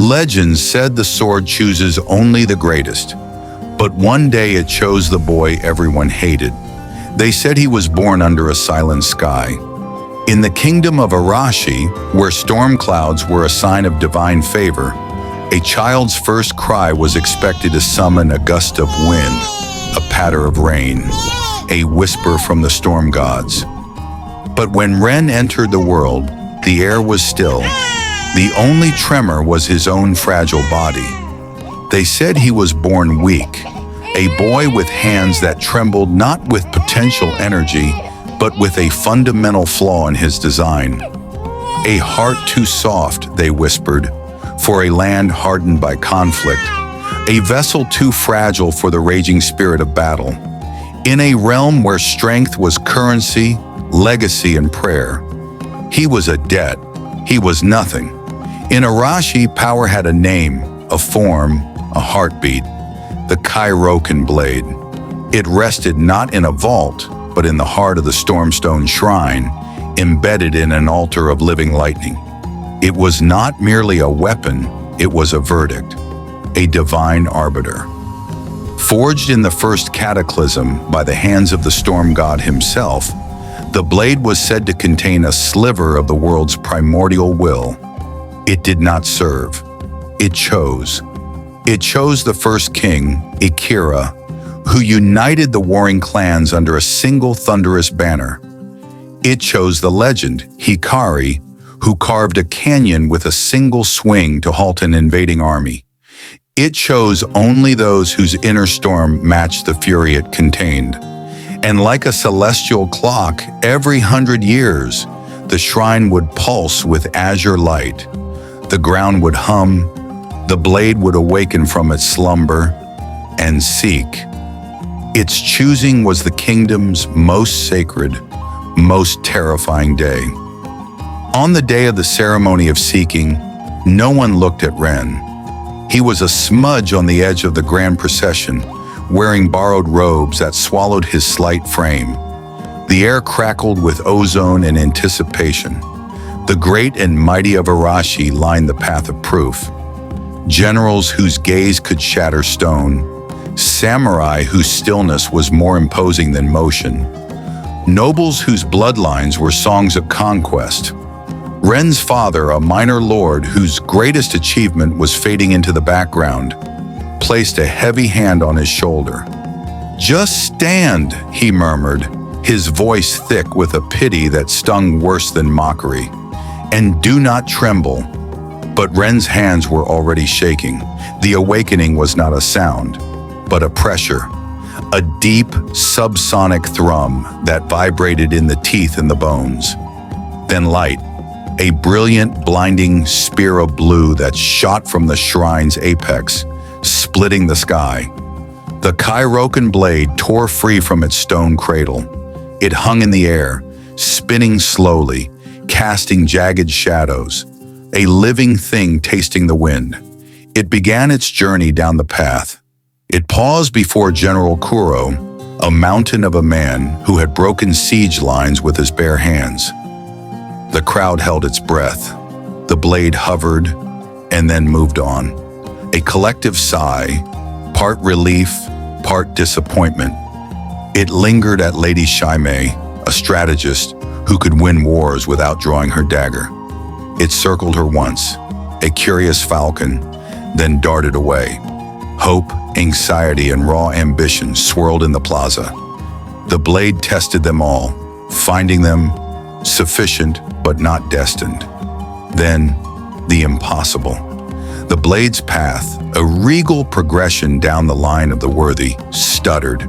Legends said the sword chooses only the greatest, but one day it chose the boy everyone hated. They said he was born under a silent sky. In the Kingdom of Arashi, where storm clouds were a sign of divine favor, a child's first cry was expected to summon a gust of wind, a patter of rain, a whisper from the storm gods. But when Ren entered the world, the air was still. The only tremor was his own fragile body. They said he was born weak, a boy with hands that trembled not with potential energy, but with a fundamental flaw in his design. A heart too soft, they whispered, for a land hardened by conflict, a vessel too fragile for the raging spirit of battle. In a realm where strength was currency, legacy, and prayer, he was a debt, he was nothing. In Arashi, power had a name, a form, a heartbeat, the Kairoken Blade. It rested not in a vault, but in the heart of the Stormstone Shrine, embedded in an altar of living lightning. It was not merely a weapon, it was a verdict, a divine arbiter. Forged in the first cataclysm by the hands of the storm god himself, the blade was said to contain a sliver of the world's primordial will. It did not serve. It chose. It chose the first king, Akira, who united the warring clans under a single thunderous banner. It chose the legend, Hikari, who carved a canyon with a single swing to halt an invading army. It chose only those whose inner storm matched the fury it contained. And like a celestial clock, every 100 years, the shrine would pulse with azure light. The ground would hum, the blade would awaken from its slumber and seek. Its choosing was the kingdom's most sacred, most terrifying day. On the day of the ceremony of seeking, no one looked at Ren. He was a smudge on the edge of the grand procession, wearing borrowed robes that swallowed his slight frame. The air crackled with ozone and anticipation. The great and mighty of Arashi lined the path of proof. Generals whose gaze could shatter stone, samurai whose stillness was more imposing than motion, nobles whose bloodlines were songs of conquest. Ren's father, a minor lord whose greatest achievement was fading into the background, placed a heavy hand on his shoulder. "Just stand," he murmured, his voice thick with a pity that stung worse than mockery. "And do not tremble." But Ren's hands were already shaking. The awakening was not a sound, but a pressure, a deep, subsonic thrum that vibrated in the teeth and the bones. Then light, a brilliant, blinding spear of blue that shot from the shrine's apex, splitting the sky. The Kairoken blade tore free from its stone cradle. It hung in the air, spinning slowly, casting jagged shadows, a living thing tasting the wind. It began its journey down the path. It paused before General Kuro, a mountain of a man who had broken siege lines with his bare hands. The crowd held its breath. The blade hovered and then moved on. A collective sigh, part relief, part disappointment. It lingered at Lady Shaimei, a strategist who could win wars without drawing her dagger. It circled her once, a curious falcon, then darted away. Hope, anxiety, and raw ambition swirled in the plaza. The blade tested them all, finding them sufficient but not destined. Then, the impossible. The blade's path, a regal progression down the line of the worthy, stuttered.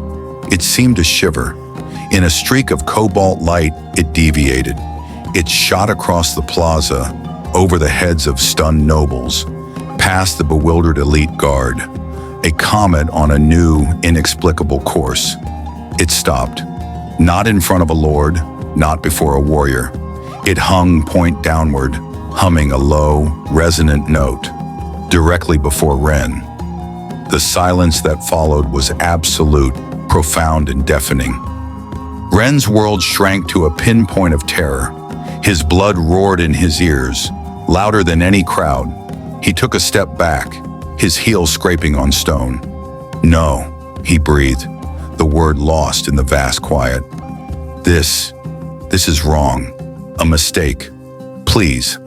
It seemed to shiver. In a streak of cobalt light, it deviated. It shot across the plaza, over the heads of stunned nobles, past the bewildered elite guard, a comet on a new, inexplicable course. It stopped, not in front of a lord, not before a warrior. It hung point downward, humming a low, resonant note, directly before Ren. The silence that followed was absolute, profound, and deafening. Ren's world shrank to a pinpoint of terror. His blood roared in his ears, louder than any crowd. He took a step back, his heel scraping on stone. "No," he breathed, the word lost in the vast quiet. This is wrong. A mistake. Please."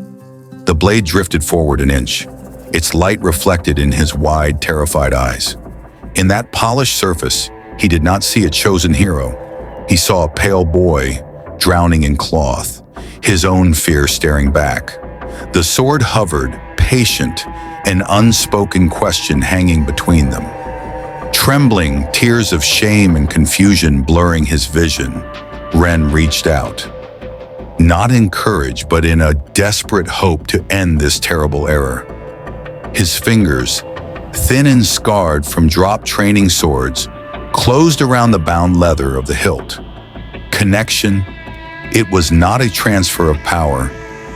The blade drifted forward an inch, its light reflected in his wide, terrified eyes. In that polished surface, he did not see a chosen hero. He saw a pale boy, drowning in cloth, his own fear staring back. The sword hovered, patient, an unspoken question hanging between them. Trembling, tears of shame and confusion blurring his vision, Ren reached out. Not in courage, but in a desperate hope to end this terrible error. His fingers, thin and scarred from dropped training swords, closed around the bound leather of the hilt. Connection. It was not a transfer of power.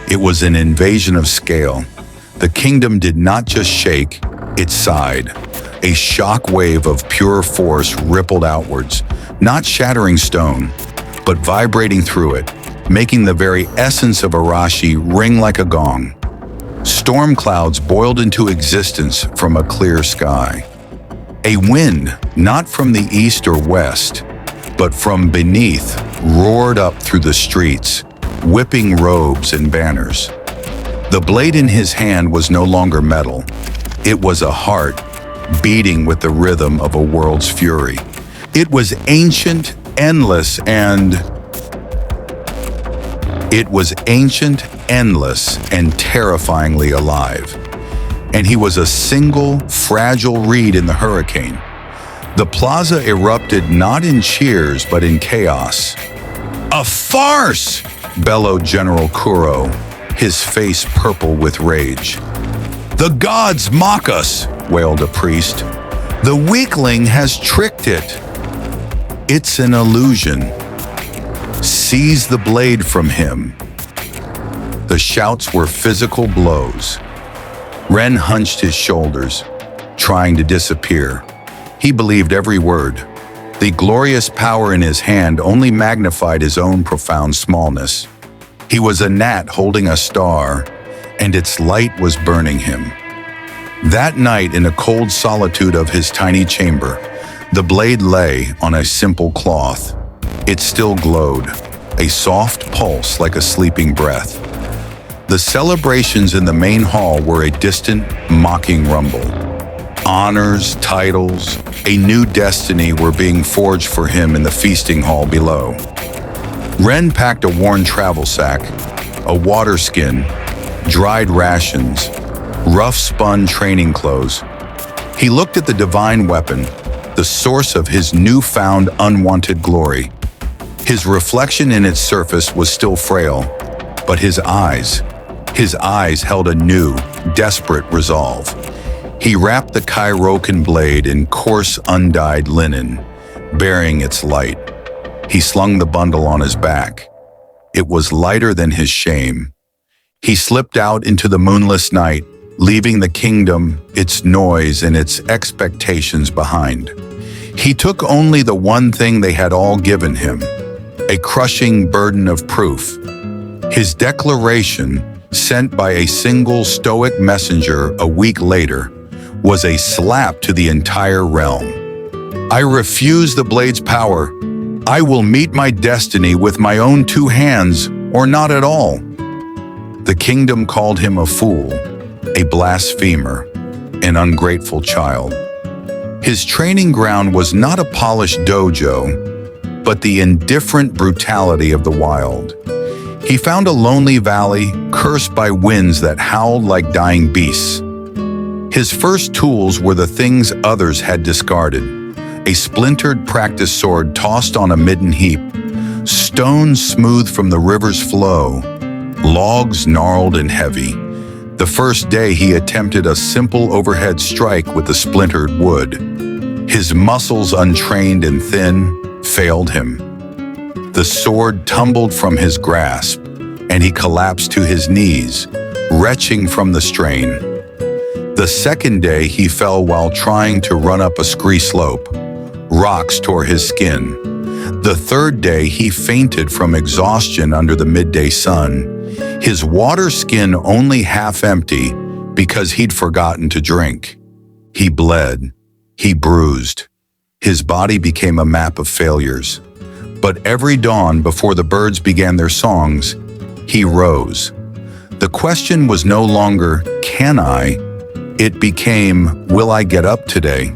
It was an invasion of scale. The kingdom did not just shake, it sighed. A shock wave of pure force rippled outwards, not shattering stone, but vibrating through it, making the very essence of Arashi ring like a gong. Storm clouds boiled into existence from a clear sky. A wind, not from the east or west, but from beneath, roared up through the streets, whipping robes and banners. The blade in his hand was no longer metal. It was a heart, beating with the rhythm of a world's fury. It was ancient, endless, and terrifyingly alive. And he was a single, fragile reed in the hurricane. The plaza erupted not in cheers, but in chaos. "A farce!" bellowed General Kuro, his face purple with rage. "The gods mock us," wailed a priest. "The weakling has tricked it." "It's an illusion. Seize the blade from him." The shouts were physical blows. Ren hunched his shoulders, trying to disappear. He believed every word. The glorious power in his hand only magnified his own profound smallness. He was a gnat holding a star, and its light was burning him. That night, in the cold solitude of his tiny chamber, the blade lay on a simple cloth. It still glowed, a soft pulse like a sleeping breath. The celebrations in the main hall were a distant, mocking rumble. Honors, titles, a new destiny were being forged for him in the feasting hall below. Ren packed a worn travel sack, a water skin, dried rations, rough-spun training clothes. He looked at the divine weapon, the source of his newfound unwanted glory. His reflection in its surface was still frail, but his eyes held a new, desperate resolve. He wrapped the Kairoken Blade in coarse, undyed linen, bearing its light. He slung the bundle on his back. It was lighter than his shame. He slipped out into the moonless night, leaving the kingdom, its noise, and its expectations behind. He took only the one thing they had all given him, a crushing burden of proof. His declaration, sent by a single stoic messenger a week later, was a slap to the entire realm. "I refuse the blade's power. I will meet my destiny with my own two hands, or not at all." The kingdom called him a fool, a blasphemer, an ungrateful child. His training ground was not a polished dojo, but the indifferent brutality of the wild. He found a lonely valley, cursed by winds that howled like dying beasts. His first tools were the things others had discarded. A splintered practice sword tossed on a midden heap, stones smooth from the river's flow, logs gnarled and heavy. The first day he attempted a simple overhead strike with the splintered wood. His muscles, untrained and thin, failed him. The sword tumbled from his grasp, and he collapsed to his knees, retching from the strain. The second day he fell while trying to run up a scree slope. Rocks tore his skin. The third day he fainted from exhaustion under the midday sun, his water skin only half empty, because he'd forgotten to drink. He bled. He bruised. His body became a map of failures. But every dawn before the birds began their songs, he rose. The question was no longer, can I? It became, will I get up today?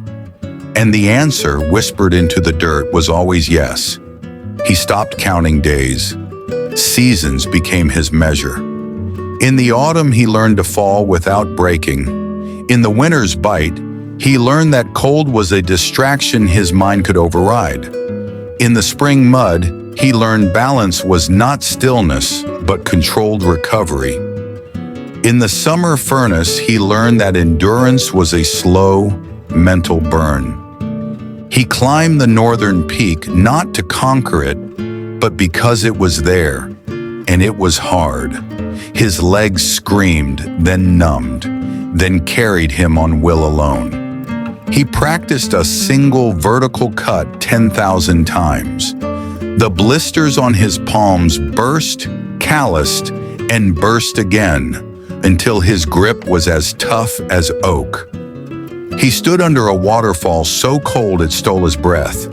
And the answer, whispered into the dirt, was always yes. He stopped counting days. Seasons became his measure. In the autumn, he learned to fall without breaking. In the winter's bite, he learned that cold was a distraction his mind could override. In the spring mud, he learned balance was not stillness, but controlled recovery. In the summer furnace, he learned that endurance was a slow, mental burn. He climbed the northern peak not to conquer it, but because it was there, and it was hard. His legs screamed, then numbed, then carried him on will alone. He practiced a single vertical cut 10,000 times. The blisters on his palms burst, calloused, and burst again, until his grip was as tough as oak. He stood under a waterfall so cold it stole his breath.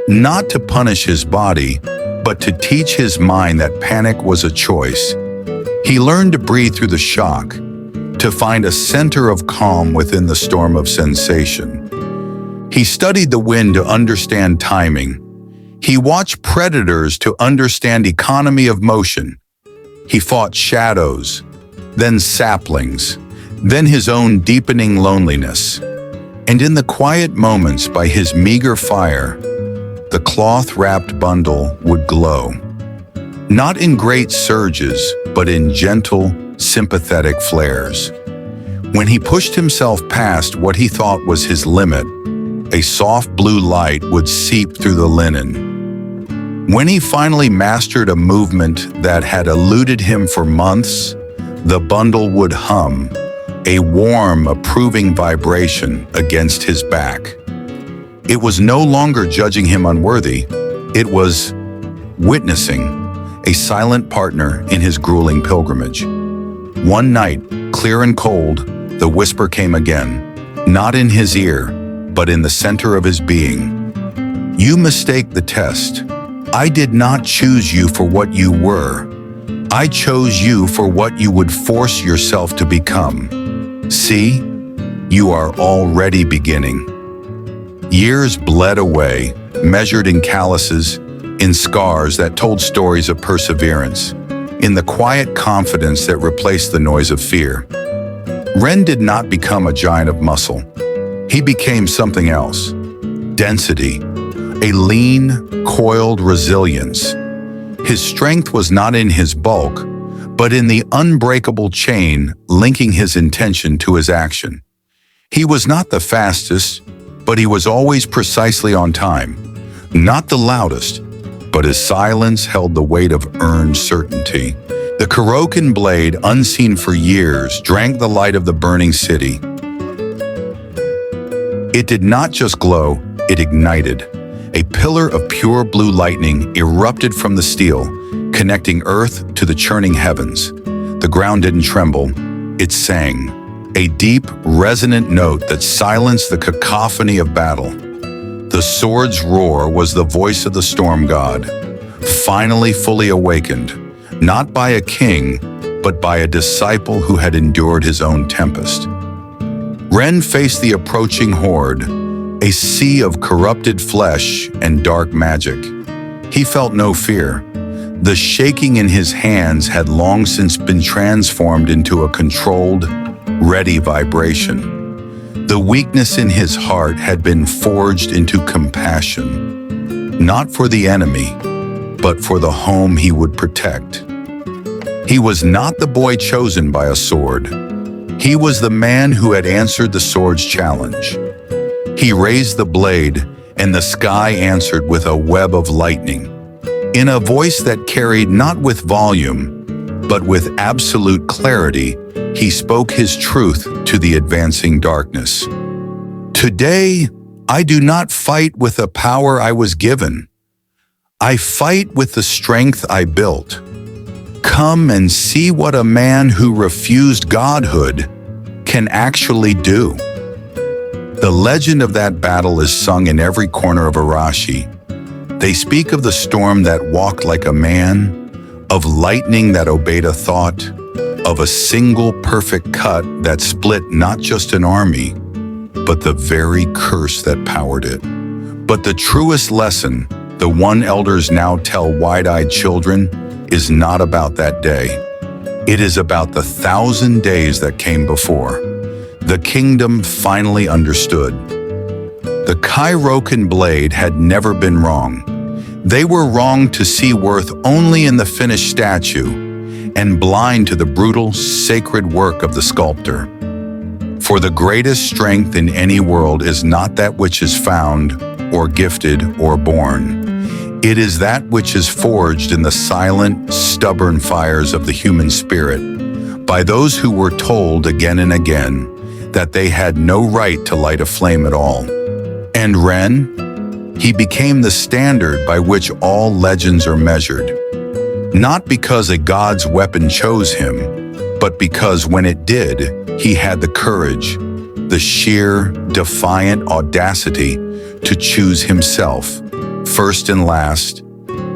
Not to punish his body, but to teach his mind that panic was a choice. He learned to breathe through the shock, to find a center of calm within the storm of sensation. He studied the wind to understand timing. He watched predators to understand economy of motion. He fought shadows, then saplings, then his own deepening loneliness. And in the quiet moments by his meager fire, the cloth-wrapped bundle would glow. Not in great surges, but in gentle, sympathetic flares. When he pushed himself past what he thought was his limit, a soft blue light would seep through the linen. When he finally mastered a movement that had eluded him for months, the bundle would hum, a warm, approving vibration against his back. It was no longer judging him unworthy, it was witnessing, a silent partner in his grueling pilgrimage. One night, clear and cold, the whisper came again, not in his ear, but in the center of his being. You mistake the test. I did not choose you for what you were. I chose you for what you would force yourself to become. See, you are already beginning. Years bled away, measured in calluses, in scars that told stories of perseverance, in the quiet confidence that replaced the noise of fear. Ren did not become a giant of muscle. He became something else. Density, a lean, coiled resilience. His strength was not in his bulk, but in the unbreakable chain linking his intention to his action. He was not the fastest, but he was always precisely on time. Not the loudest, but his silence held the weight of earned certainty. The Kairoken Blade, unseen for years, drank the light of the burning city. It did not just glow, it ignited. A pillar of pure blue lightning erupted from the steel, connecting earth to the churning heavens. The ground didn't tremble, it sang. A deep, resonant note that silenced the cacophony of battle. The sword's roar was the voice of the storm god, finally fully awakened, not by a king, but by a disciple who had endured his own tempest. Ren faced the approaching horde, a sea of corrupted flesh and dark magic. He felt no fear. The shaking in his hands had long since been transformed into a controlled, ready vibration. The weakness in his heart had been forged into compassion, not for the enemy, but for the home he would protect. He was not the boy chosen by a sword. He was the man who had answered the sword's challenge. He raised the blade, and the sky answered with a web of lightning. In a voice that carried not with volume, but with absolute clarity, he spoke his truth to the advancing darkness. Today, I do not fight with the power I was given. I fight with the strength I built. Come and see what a man who refused godhood can actually do. The legend of that battle is sung in every corner of Arashi. They speak of the storm that walked like a man, of lightning that obeyed a thought, of a single perfect cut that split not just an army, but the very curse that powered it. But the truest lesson, the one elders now tell wide-eyed children, is not about that day. It is about the 1,000 days that came before. The kingdom finally understood. The Kairoken Blade had never been wrong. They were wrong to see worth only in the finished statue, and blind to the brutal, sacred work of the sculptor. For the greatest strength in any world is not that which is found, or gifted, or born. It is that which is forged in the silent, stubborn fires of the human spirit, by those who were told again and again that they had no right to light a flame at all. And Ren? He became the standard by which all legends are measured. Not because a god's weapon chose him, but because when it did, he had the courage, the sheer, defiant audacity to choose himself, first and last,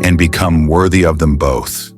and become worthy of them both.